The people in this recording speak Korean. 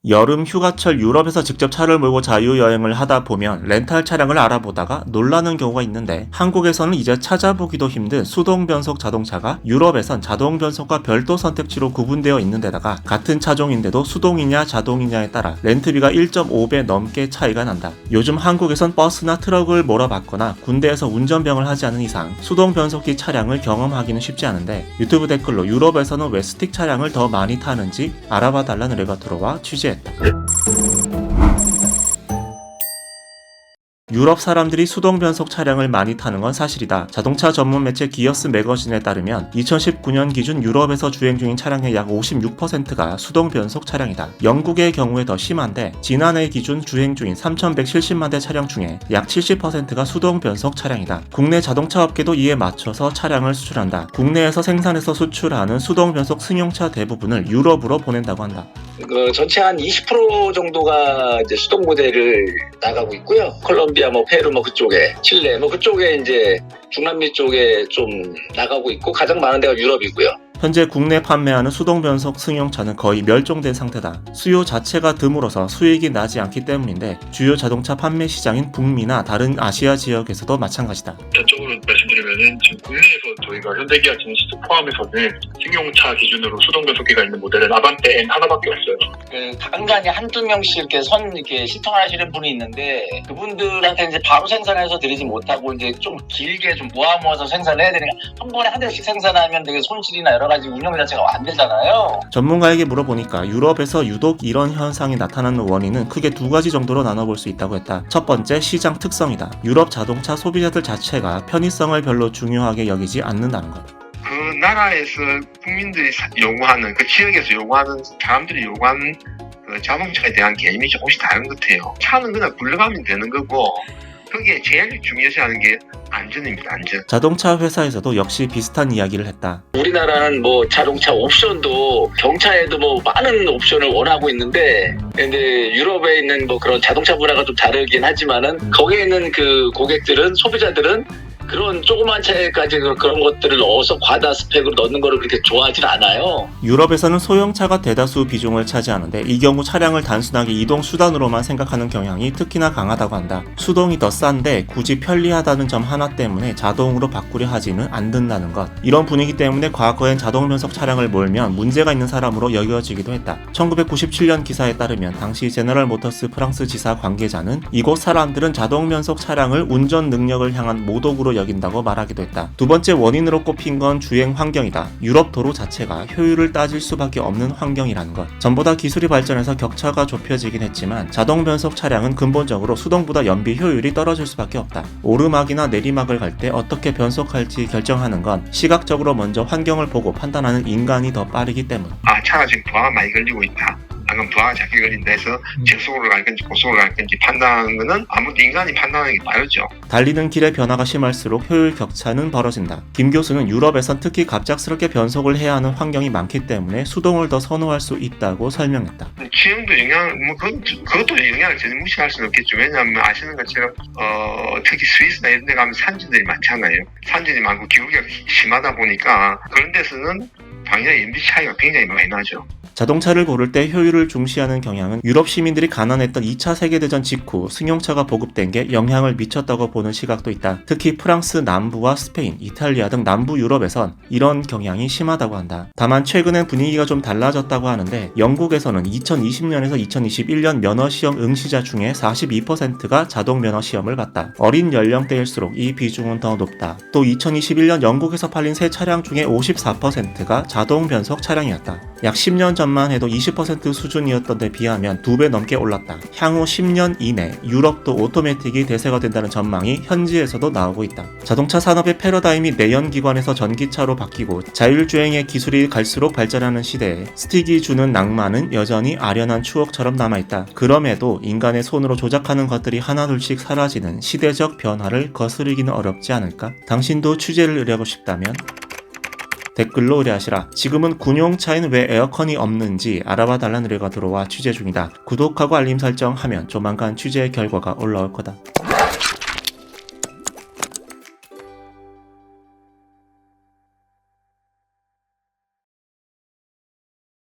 여름 휴가철 유럽에서 직접 차를 몰고 자유여행을 하다 보면 렌탈 차량을 알아보다가 놀라는 경우가 있는데, 한국에서는 이제 찾아보기도 힘든 수동변속 자동차가 유럽에선 자동변속과 별도 선택지로 구분되어 있는 데다가 같은 차종인데도 수동이냐 자동이냐에 따라 렌트비가 1.5배 넘게 차이가 난다. 요즘 한국에선 버스나 트럭을 몰아받거나 군대에서 운전병을 하지 않은 이상 수동변속기 차량을 경험하기는 쉽지 않은데, 유튜브 댓글로 유럽에서는 왜 스틱 차량을 더 많이 타는지 알아봐 달라는 의뢰가 들어와 취재했다. 유럽 사람들이 수동 변속 차량을 많이 타는 건 사실이다. 자동차 전문 매체 기어스 매거진에 따르면 2019년 기준 유럽에서 주행 중인 차량의 약 56%가 수동 변속 차량이다. 영국의 경우에 더 심한데, 지난해 기준 주행 중인 3,170만 대 차량 중에 약 70%가 수동 변속 차량이다. 국내 자동차 업계도 이에 맞춰서 차량을 수출한다. 국내에서 생산해서 수출하는 수동 변속 승용차 대부분을 유럽으로 보낸다고 한다. 전체 한 20% 정도가 이제 수동 모델을 나가고 있고요. 콜롬비아, 페루, 그쪽에, 칠레, 그쪽에 이제 중남미 쪽에 좀 나가고 있고, 가장 많은 데가 유럽이고요. 현재 국내 판매하는 수동 변속 승용차는 거의 멸종된 상태다. 수요 자체가 드물어서 수익이 나지 않기 때문인데, 주요 자동차 판매 시장인 북미나 다른 아시아 지역에서도 마찬가지다. 전적으로 말씀드리면은 지금 국내에서 저희가 현대기아 제네시스 포함해서는 승용차 기준으로 수동 변속기가 있는 모델은 아반떼 N 하나밖에 없어요. 간간히 한두 명씩 이렇게 신청을 하시는 분이 있는데, 그분들한테 이제 바로 생산해서 드리지 못하고 이제 좀 길게 좀 모아서 생산을 해야 되니까, 한 번에 한 대씩 생산하면 되게 손실이나 여러 가지 운영 자체가 안 되잖아요. 전문가에게 물어보니까 유럽에서 유독 이런 현상이 나타나는 원인은 크게 두 가지 정도로 나눠볼 수 있다고 했다. 첫 번째, 시장 특성이다. 유럽 자동차 소비자들 자체가 편의성을 별로 중요하게 여기지 않는다는 것. 그 나라에서 국민들이 요구하는, 그 지역에서 요구하는, 사람들이 요구하는 그 자동차에 대한 개념이 조금씩 다른 것 같아요. 차는 그냥 굴러가면 되는 거고, 거기에 제일 중요시하는 게 안전입니다. 안전. 자동차 회사에서도 역시 비슷한 이야기를 했다. 우리나라는 자동차 옵션도 경차에도 많은 옵션을 원하고 있는데, 근데 유럽에 있는 그런 자동차 문화가 좀 다르긴 하지만은, 거기에 있는 그 고객들은, 소비자들은 그런 조그만 차에까지 그런 것들을 넣어서 과다 스펙으로 넣는 거를 그렇게 좋아하진 않아요. 유럽에서는 소형차가 대다수 비중을 차지하는데, 이 경우 차량을 단순하게 이동 수단으로만 생각하는 경향이 특히나 강하다고 한다. 수동이 더 싼데 굳이 편리하다는 점 하나 때문에 자동으로 바꾸려 하지는 않는다는 것. 이런 분위기 때문에 과거엔 자동 변속 차량을 몰면 문제가 있는 사람으로 여겨지기도 했다. 1997년 기사에 따르면 당시 제너럴 모터스 프랑스 지사 관계자는 이곳 사람들은 자동 변속 차량을 운전 능력을 향한 모독으로 여긴다고 말하기도 했다. 두 번째 원인으로 꼽힌 건 주행 환경이다. 유럽 도로 자체가 효율을 따질 수밖에 없는 환경이라는 것. 전보다 기술이 발전해서 격차가 좁혀지긴 했지만, 자동 변속 차량은 근본적으로 수동보다 연비 효율이 떨어질 수밖에 없다. 오르막이나 내리막을 갈 때 어떻게 변속할지 결정하는 건 시각적으로 먼저 환경을 보고 판단하는 인간이 더 빠르기 때문. 차가 지금 부하가 많이 걸리고 있다. 방금 부하가 작게 걸린다 해서 저속으로 갈 건지 고속으로 갈 건지 판단하는 거는 아무도 인간이 판단하는 게 빠르죠. 달리는 길의 변화가 심할수록 효율 격차는 벌어진다. 김 교수는 유럽에선 특히 갑작스럽게 변속을 해야 하는 환경이 많기 때문에 수동을 더 선호할 수 있다고 설명했다. 취향도 그것도 영향을 전혀 무시할 수는 없겠죠. 왜냐하면 아시는 것처럼 특히 스위스나 이런 데 가면 산지들이 많잖아요. 산지들이 많고 기후가 심하다 보니까 그런 데서는 당연히 연비 차이가 굉장히 많이 나죠. 자동차를 고를 때 효율을 중시하는 경향은 유럽 시민들이 가난했던 2차 세계대전 직후 승용차가 보급된 게 영향을 미쳤다고 보는 시각도 있다. 특히 프랑스 남부와 스페인, 이탈리아 등 남부 유럽에선 이런 경향이 심하다고 한다. 다만 최근엔 분위기가 좀 달라졌다고 하는데, 영국에서는 2020년에서 2021년 면허시험 응시자 중에 42%가 자동 면허시험을 봤다. 어린 연령대일수록 이 비중은 더 높다. 또 2021년 영국에서 팔린 새 차량 중에 54%가 자동 변속 차량이었다. 약 10년 전만 해도 20% 수준이었던 데 비하면 2배 넘게 올랐다. 향후 10년 이내 유럽도 오토매틱이 대세가 된다는 전망이 현지에서도 나오고 있다. 자동차 산업의 패러다임이 내연기관에서 전기차로 바뀌고 자율주행의 기술이 갈수록 발전하는 시대에 스틱이 주는 낭만은 여전히 아련한 추억처럼 남아있다. 그럼에도 인간의 손으로 조작하는 것들이 하나둘씩 사라지는 시대적 변화를 거스르기는 어렵지 않을까? 당신도 취재를 의뢰하고 싶다면 댓글로 의뢰하시라. 지금은 군용차엔 왜 에어컨이 없는지 알아봐 달라는 의뢰가 들어와 취재 중이다. 구독하고 알림 설정하면 조만간 취재 결과가 올라올 거다.